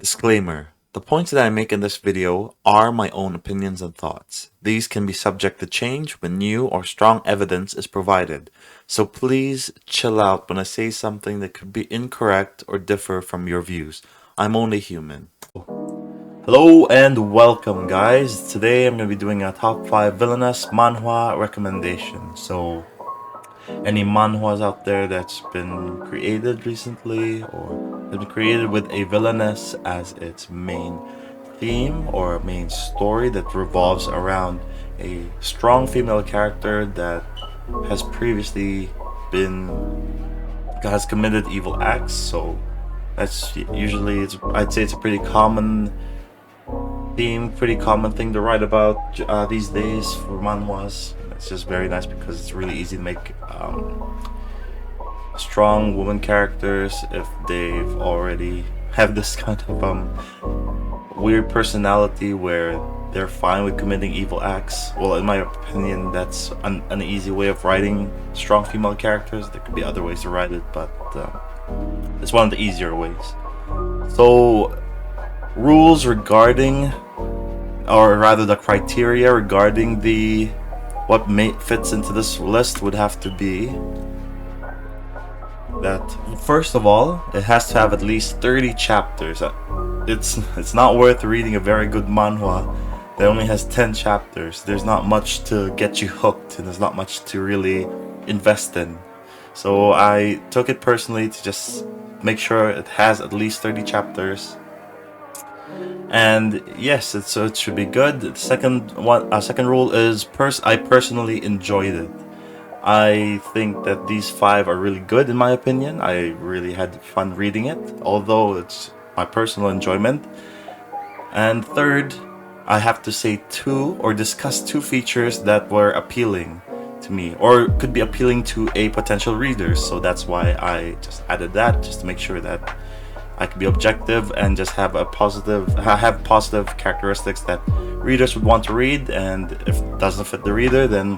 Disclaimer: the points that I make in this video are my own opinions and thoughts. These can be subject to change when new or strong evidence is provided, so please chill out when I say something that could be incorrect or differ from your views. I'm only human. Hello and welcome, guys. Today I'm going to be doing a top 5 Villainess Manhwa recommendation. So, any manhwas out there that's been created recently or has been created with a villainess as its main theme or main story that revolves around a strong female character that has previously been has committed evil acts. So that's usually I'd say it's a pretty common theme, pretty common thing to write about these days for manhwas. It's just very nice because it's really easy to make strong woman characters if they've already have this kind of weird personality where they're fine with committing evil acts. Well, in my opinion, that's an easy way of writing strong female characters. There could be other ways to write it, but it's one of the easier ways. So, rules regarding, or rather the criteria regarding what fits into this list would have to be that, first of all, it has to have at least 30 chapters. It's not worth reading a very good manhwa that only has 10 chapters. There's not much to get you hooked, and there's not much to really invest in. So I took it personally to just make sure it has at least 30 chapters. And yes, it should be good. The second rule is I personally enjoyed it. I think that these 5 are really good in my opinion. I really had fun reading it, although it's my personal enjoyment. And third, I have to say discuss 2 features that were appealing to me, or could be appealing to a potential reader. So that's why I just added that, just to make sure that I could be objective and just have positive characteristics that readers would want to read, and if it doesn't fit the reader, then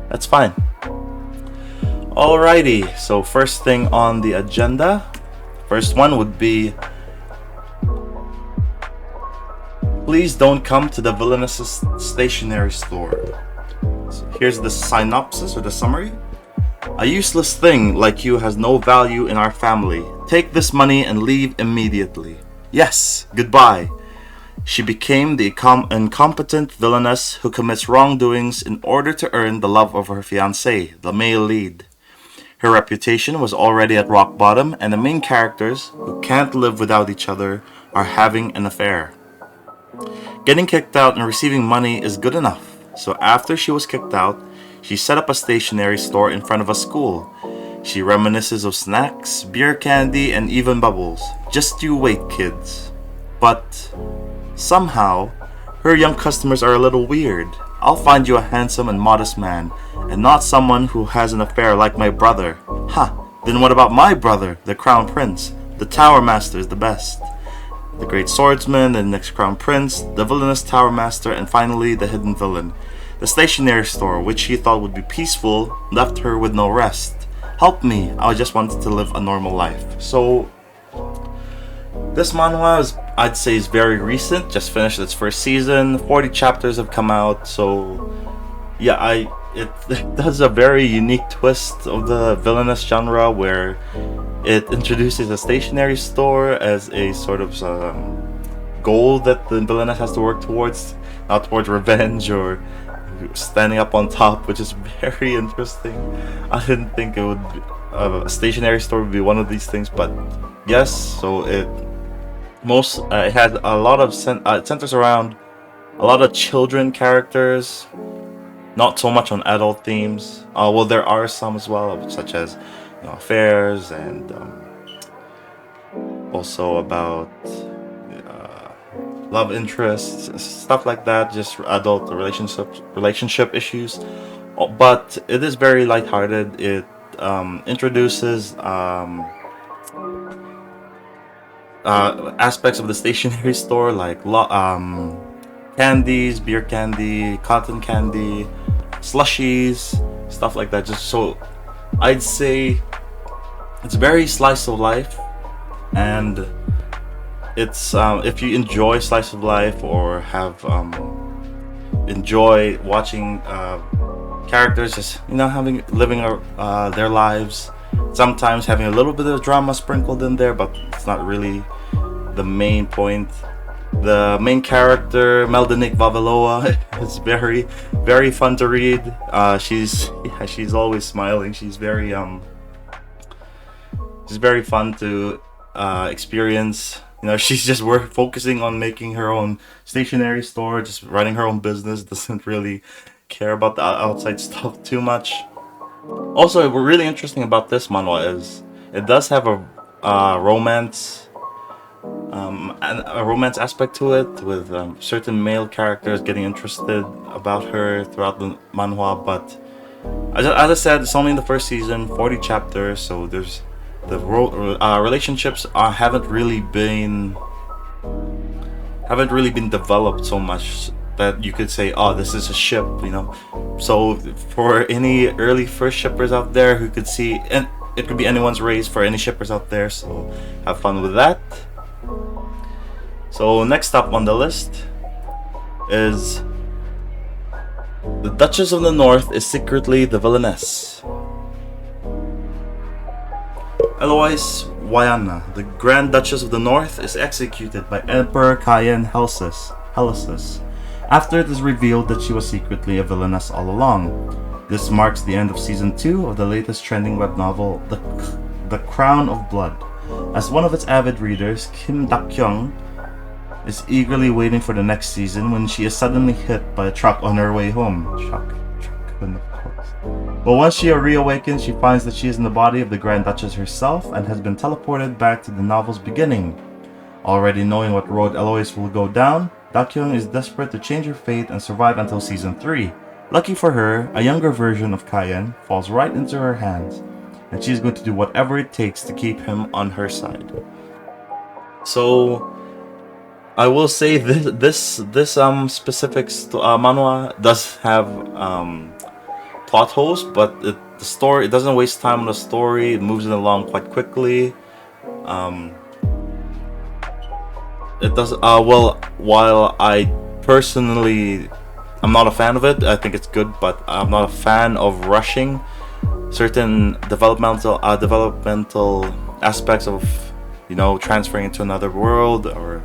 that's fine. Alrighty, so first thing on the agenda, first one would be, please don't come to the Villainess stationery store. So here's the synopsis or the summary. A useless thing like you has no value in our family. Take this money and leave immediately. Yes, goodbye. She became the incompetent villainess who commits wrongdoings in order to earn the love of her fiancé, the male lead. Her reputation was already at rock bottom, and the main characters, who can't live without each other, are having an affair. Getting kicked out and receiving money is good enough, so after she was kicked out, she set up a stationery store in front of a school. She reminisces of snacks, beer candy, and even bubbles. Just you wait, kids. But somehow, her young customers are a little weird. I'll find you a handsome and modest man, and not someone who has an affair like my brother. Then what about my brother, the Crown Prince? The Tower Master is the best. The Great Swordsman, the next Crown Prince, the villainous Tower Master, and finally the hidden villain. The stationery store, which she thought would be peaceful, left her with no rest. Help me, I just wanted to live a normal life. So, this manhwa I'd say is very recent, just finished its first season, 40 chapters have come out, so yeah, it does a very unique twist of the villainous genre where it introduces a stationery store as a sort of goal that the villainess has to work towards, not towards revenge or standing up on top, which is very interesting. I didn't think it would be, a stationery store would be one of these things, but yes. So it has a lot of it centers around a lot of children characters, not so much on adult themes. Well, there are some as well, such as affairs and also about love interests, stuff like that, just adult relationship issues. But it is very lighthearted. It introduces aspects of the stationery store like candies, beer candy, cotton candy, slushies, stuff like that. Just so I'd say it's very slice of life, and it's if you enjoy slice of life or have enjoy watching characters just having living their lives, sometimes having a little bit of drama sprinkled in there, but it's not really the main point. The main character, Meldanik Vaviloa, is very fun to read. She's always smiling. She's very fun to experience. She's just focusing on making her own stationery store, just running her own business. Doesn't really care about the outside stuff too much. Also, what really interesting about this manhwa is it does have a romance aspect to it, with certain male characters getting interested about her throughout the manhwa. But as I said, it's only in the first season, 40 chapters, so there's the relationships haven't really been developed so much that you could say, oh, this is a ship. So for any early first shippers out there who could see, and it could be anyone's race for any shippers out there, so have fun with that. So next up on the list is the Duchess of the North is secretly the villainess. Eloise Wayana, the Grand Duchess of the North, is executed by Emperor Kayan Helicis after it is revealed that she was secretly a villainess all along. This marks the end of Season 2 of the latest trending web novel, The Crown of Blood. As one of its avid readers, Kim Dak-kyung is eagerly waiting for the next season when she is suddenly hit by a truck on her way home. But once she reawakens, she finds that she is in the body of the Grand Duchess herself and has been teleported back to the novel's beginning. Already knowing what road Eloise will go down, Dak-kyung is desperate to change her fate and survive until Season 3. Lucky for her, a younger version of Kayan falls right into her hands, and she is going to do whatever it takes to keep him on her side. So I will say this specific manhwa does have plot holes, but the story, it doesn't waste time on the story. It moves it along quite quickly. It does well. While I personally, I'm not a fan of it. I think it's good, but I'm not a fan of rushing certain developmental aspects of transferring into another world or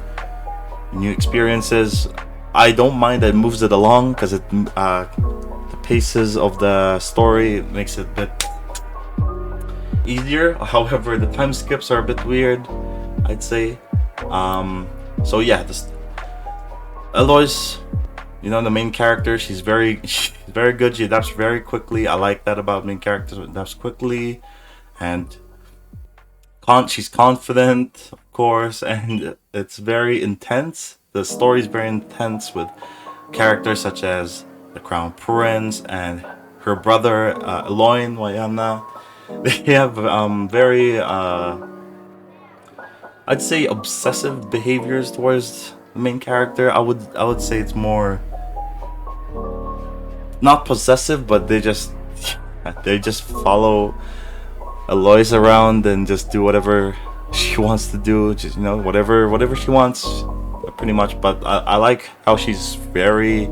new experiences. I don't mind that it moves it along because the paces of the story makes it a bit easier. However, the time skips are a bit weird, I'd say. So yeah, Eloise, the main character, she's very good. She adapts very quickly. I like that about main characters. Adapts quickly, and she's confident, of course, and it's very intense. The story is very intense with characters such as the Crown Prince and her brother Eloin Wayana. They have very I'd say obsessive behaviors towards the main character. I would say it's more not possessive, but they just follow Eloise around and just do whatever she wants to do. Just whatever she wants, pretty much. But I like how she's very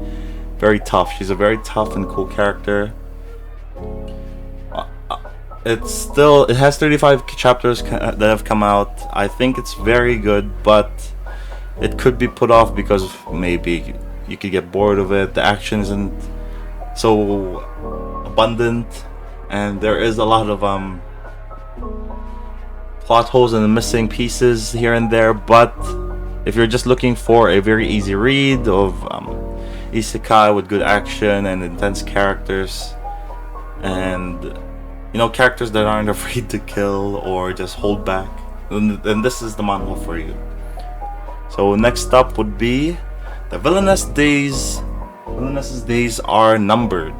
tough. She's a very tough and cool character. It has 35 chapters that have come out. I think it's very good, but it could be put off because maybe you could get bored of it. The action isn't so abundant, and there is a lot of plot holes and missing pieces here and there. But if you're just looking for a very easy read of isekai with good action and intense characters, and characters that aren't afraid to kill or just hold back, then this is the manhwa for you. So next up would be the Villainess days. Villainess's days are numbered.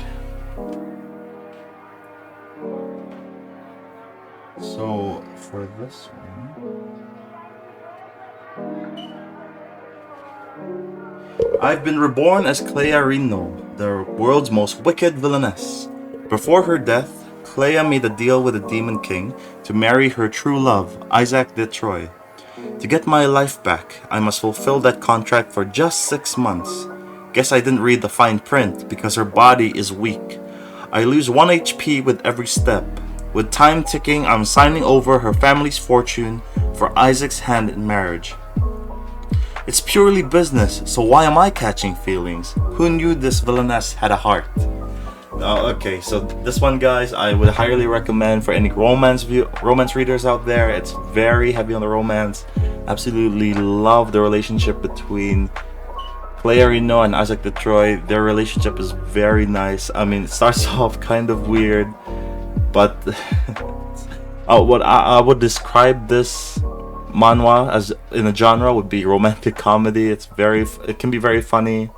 So for this one, I've been reborn as Clea Rino, the world's most wicked villainess. Before her death, Clea made a deal with the Demon King to marry her true love, Isaac de Troyes. To get my life back, I must fulfill that contract for just 6 months. Guess I didn't read the fine print because her body is weak. I lose 1 HP with every step. With time ticking, I'm signing over her family's fortune for Isaac's hand in marriage. It's purely business, so why am I catching feelings? Who knew this villainess had a heart? Okay, so this one, guys, I would highly recommend for any romance readers out there. It's very heavy on the romance. Absolutely love the relationship between Clea Reno and Isaac Detroit. Their relationship is very nice. I mean, it starts off kind of weird, but what I would describe this manhwa as in a genre would be romantic comedy. It can be very funny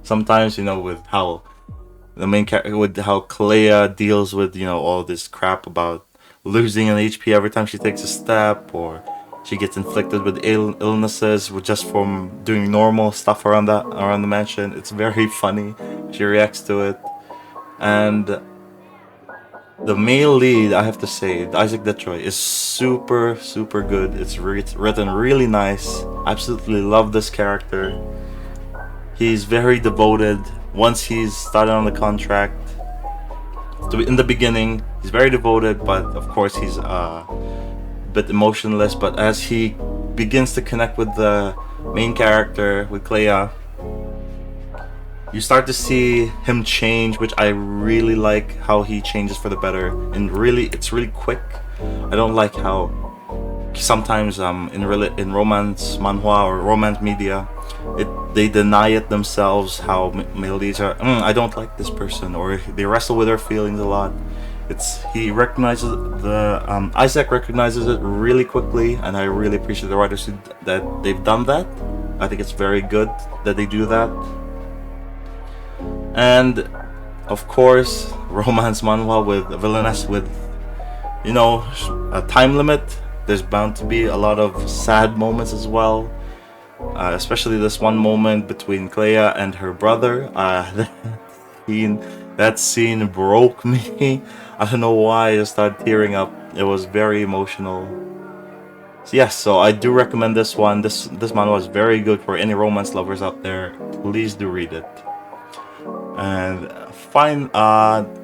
sometimes, with how the main character, with how Clea deals with all this crap about losing an HP every time she takes a step, or she gets inflicted with illnesses just from doing normal stuff around the mansion. It's very funny. She reacts to it. And the male lead, I have to say, Isaac Detroit, is super good. It's written really nice. Absolutely love this character. He's very devoted. Once he's started on the contract, in the beginning, he's very devoted, but of course he's a bit emotionless. But as he begins to connect with the main character, with Clea, you start to see him change, which I really like how he changes for the better. And it's really quick. I don't like how sometimes in romance manhwa or romance media, they deny it themselves, how male leads are, I don't like this person, or they wrestle with their feelings a lot. Isaac recognizes it really quickly, and I really appreciate the writers that they've done that. I think it's very good that they do that. And of course, romance manhwa with Villainess, with a time limit. There's bound to be a lot of sad moments as well, especially this one moment between Clea and her brother. That scene broke me. I don't know why I just started tearing up. It was very emotional. So yes, so I do recommend this one. This manhwa is very good for any romance lovers out there. Please do read it. And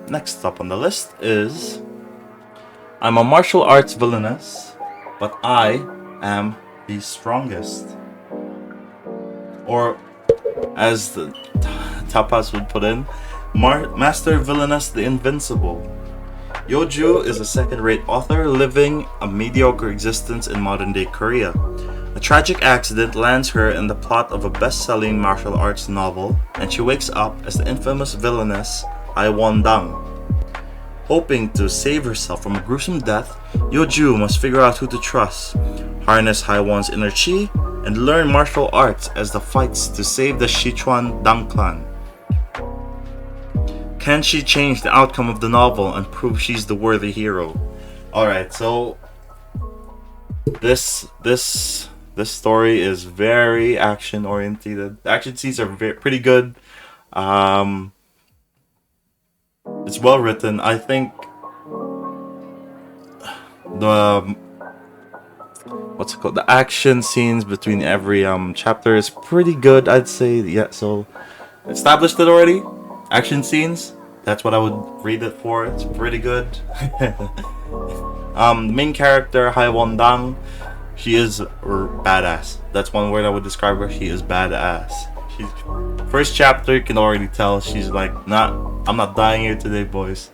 next up on the list is I'm a martial arts villainess, but I am the strongest. Or as the Tapas would put in, Master Villainess the Invincible. Yeoju is a second-rate author living a mediocre existence in modern-day Korea. A tragic accident lands her in the plot of a best-selling martial arts novel, and she wakes up as the infamous villainess Dang. Hoping to save herself from a gruesome death, Yeoju must figure out who to trust, harness Haiwon's inner chi, and learn martial arts as the fights to save the Sichuan Dang clan. Can she change the outcome of the novel and prove she's the worthy hero? Alright, so this story is very action oriented. The action scenes are pretty good. It's well written. I think the action scenes between every chapter is pretty good, I'd say. Yeah, so established it already. Action scenes, that's what I would read it for. It's pretty good. The main character, Haiwon Dang, she is badass. That's one word I would describe her. She is badass. First chapter, you can already tell she's like, I'm not dying here today, boys.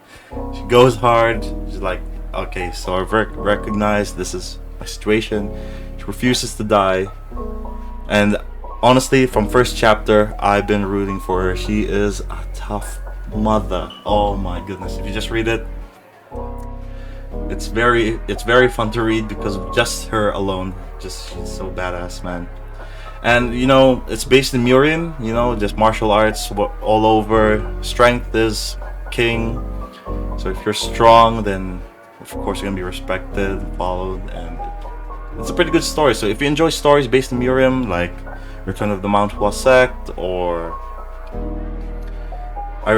She goes hard. She's like, okay, so I've recognized this is my situation. She refuses to die. And honestly, from first chapter, I've been rooting for her. She is a tough mother. Oh my goodness. If you just read it, it's very fun to read because of just her alone. She's so badass, man. And it's based in Murian, just martial arts all over. Strength is king. So if you're strong, then of course you're gonna be respected, followed, and it's a pretty good story. So if you enjoy stories based in Murian, like Return of the Manhwa Sect, or The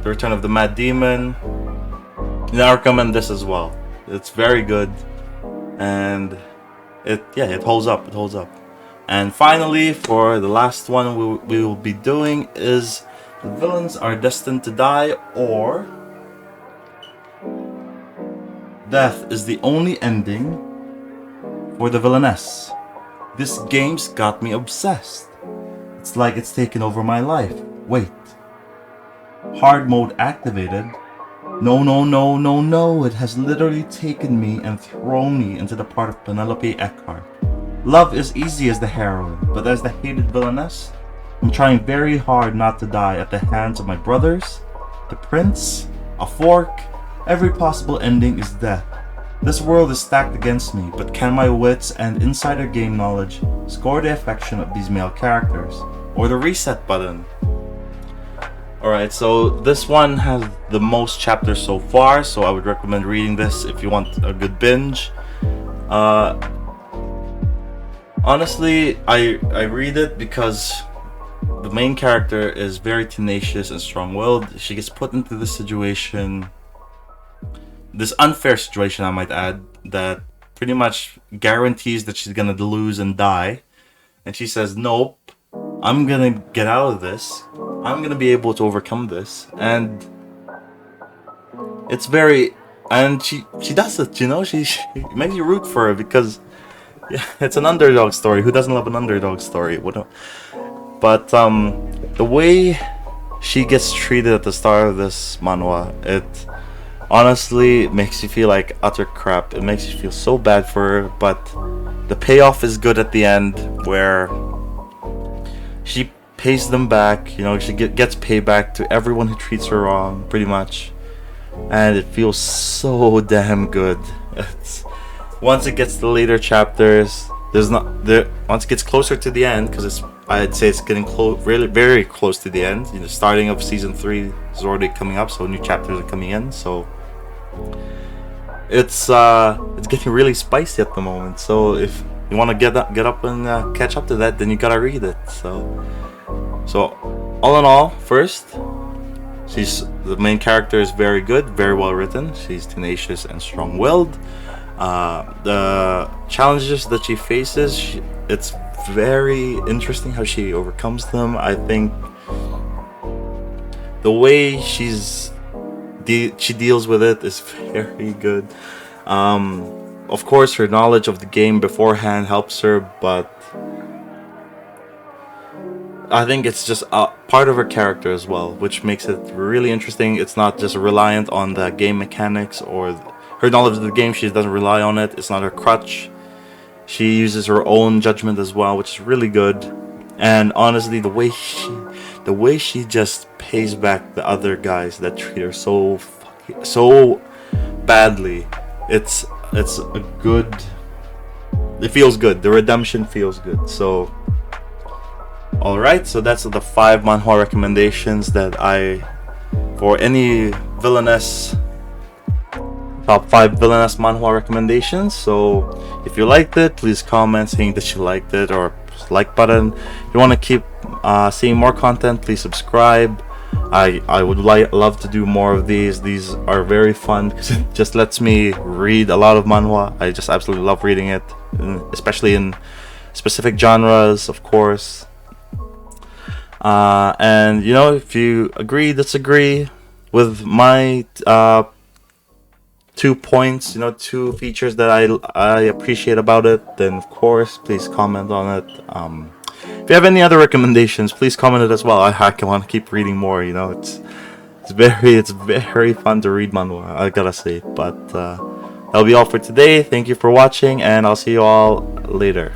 Return of the Mad Demon, I recommend this as well. It's very good, and it holds up. It holds up. And finally, for the last one we will be doing is the villains are destined to die, or death is the only ending for the villainess. This game's got me obsessed. It's like it's taken over my life. Wait. Hard mode activated? No, no, no, no, no. It has literally taken me and thrown me into the part of Penelope Eckhart. Love is easy as the heroine, but as the hated villainess, I'm trying very hard not to die at the hands of my brothers, the prince, a fork. Every possible ending is death. This world is stacked against me, but can my wits and insider game knowledge score the affection of these male characters? Or the reset button? Alright, so this one has the most chapters so far, so I would recommend reading this if you want a good binge. Honestly, I read it because the main character is very tenacious and strong-willed. She gets put into this situation, this unfair situation I might add, that pretty much guarantees that she's gonna lose and die. And she says, nope, I'm gonna get out of this. I'm gonna be able to overcome this. And it's very... And she does it, you know? She makes you root for her because... Yeah, it's an underdog story. Who doesn't love an underdog story? But the way she gets treated at the start of this manhwa, it honestly makes you feel like utter crap. It makes you feel so bad for her, but the payoff is good at the end, where she pays them back. You know, she gets payback to everyone who treats her wrong, pretty much, and it feels so damn good. Once it gets to the later chapters, once it gets closer to the end, because I'd say it's getting really very close to the end. You know, starting of season 3 is already coming up, so new chapters are coming in. So it's getting really spicy at the moment. So if you want to get up and catch up to that, then you gotta read it. So all in all, first, the main character is very good, very well written. She's tenacious and strong-willed. The challenges that she faces, it's very interesting how she overcomes them. I think the way she deals with it is very good. Of course, her knowledge of the game beforehand helps her, but I think it's just a part of her character as well, which makes it really interesting. It's not just reliant on the game mechanics or her knowledge of the game. She doesn't rely on it. It's not her crutch. She uses her own judgment as well, which is really good. And honestly, the way she just pays back the other guys that treat her so badly, it's a good. It feels good. The redemption feels good. So, alright. So that's the 5 manhwa recommendations that for any villainess. Top 5 villainess manhwa recommendations. So if you liked it, please comment saying that you liked it, or like button. If you want to keep seeing more content, please subscribe. I would love to do more of these. These are very fun because it just lets me read a lot of manhwa. I just absolutely love reading it, especially in specific genres, of course. And you know, if you agree, disagree with my 2 points, you know, 2 features that I appreciate about it, then of course please comment on it. If you have any other recommendations, please comment it as well. I want to keep reading more. You know, it's very fun to read manhwa, I gotta say. But that'll be all for today. Thank you for watching, and I'll see you all later.